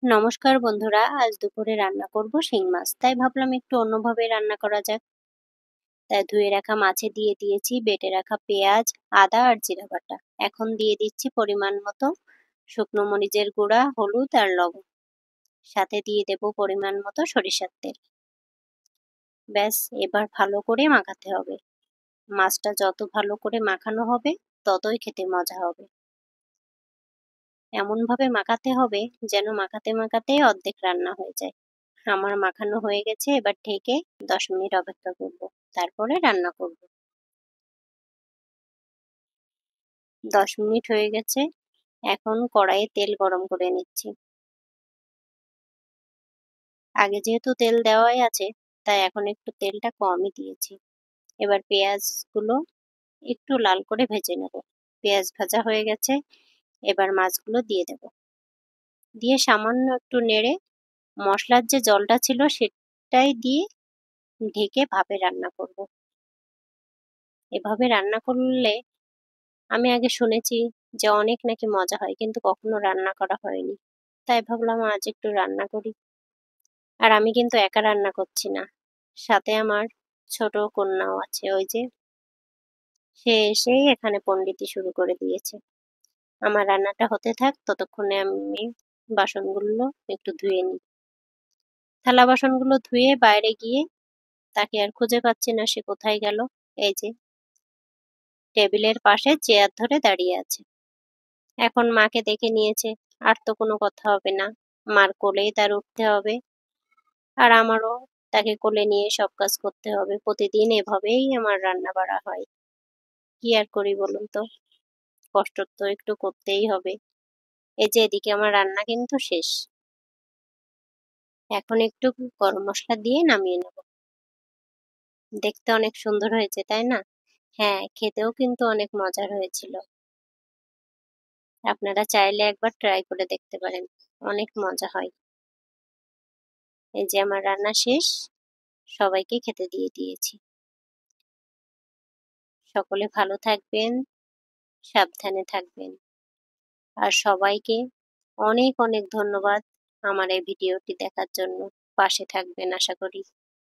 নমস্কার বন্ধুরা, আজ দুপুরে রান্না করব শিং মাছ। তাই ভাবলাম একটু অন্যভাবে রান্না করা যাক। তাই ধুয়ে রাখা মাছে দিয়ে দিয়েছি বেটে রাখা পেঁয়াজ, আদা আর জিরা বাটা। এখন দিয়ে দিচ্ছি পরিমাণ মতো শুকনো মরিচের গুঁড়া, হলুদ আর লবণ। সাথে দিয়ে দেব পরিমাণ মতো সরিষার তেল। ব্যাস, এবার ভালো করে মাখাতে হবে। মাছটা যত ভালো করে মাখানো হবে ততই খেতে মজা হবে। এমনভাবে মাখাতে হবে যেন মাখাতে মাখাতেই অর্ধেক রান্না হয়ে যায়। আমার মাখানো হয়ে গেছে, এবার ঢেকে 10 মিনিট অপেক্ষা করব, তারপরে রান্না করব। 10 মিনিট হয়ে গেছে, এখন কড়াইয়ে তেল গরম করে নিচ্ছি। আগে যেহেতু তেল দেওয়াই আছে, তাই এখন একটু তেলটা কমই দিয়েছি। এবার পেঁয়াজগুলো একটু লাল করে ভেজে নেব। পেঁয়াজ ভাজা হয়ে গেছে, এবার মাছগুলো দিয়ে দেব। দিয়ে সামান্য একটু নেড়ে মশলার যে জলটা ছিল সেটাই দিয়ে ঢেকে ভাপে রান্না করব। এভাবে রান্না করলে আমি আগে শুনেছি যে অনেক নাকি মজা হয়, কিন্তু কখনো রান্না করা হয়নি। তাই ভাবলাম আজ একটু রান্না করি। আর আমি কিন্তু একা রান্না করছি না, সাথে আমার ছোট কন্যাও আছে। ওই যে সে এসেই এখানে পণ্ডিতি শুরু করে দিয়েছে। আমার রান্নাটা হতে থাক, ততক্ষণে আমি বাসনগুলো একটু ধুয়ে নিই। থালা বাসনগুলো ধুয়ে বাইরে গিয়ে তাকে আর খুঁজে পাচ্ছি না, সে কোথায় গেল। এই যে টেবিলের পাশে চেয়ার ধরে দাঁড়িয়ে আছে। এখন মাকে দেখে নিয়েছে, আর তো কোনো কথা হবে না। মার কোলেই তার উঠতে হবে, আর আমারও তাকে কোলে নিয়ে সব কাজ করতে হবে। প্রতিদিন এভাবেই আমার রান্না বাড়া হয়। কি আর করি বলুন তো, কষ্ট তো একটু করতেই হবে। এই যে এদিকে আমার রান্না কিন্তু শেষ। এখন একটু গরম মশলা দিয়ে নামিয়ে নেব। দেখতে অনেক সুন্দর হয়েছে, তাই না? হ্যাঁ, খেতেও কিন্তু অনেক মজার হয়েছিল। আপনারা চাইলে একবার ট্রাই করে দেখতে পারেন, অনেক মজা হয়। এই যে আমার রান্না শেষ, সবাইকে খেতে দিয়ে দিয়েছি। সকলে ভালো থাকবেন, সাবধানে থাকবেন। আর সবাইকে অনেক অনেক ধন্যবাদ আমার এই ভিডিওটি দেখার জন্য। পাশে থাকবেন আশা করি।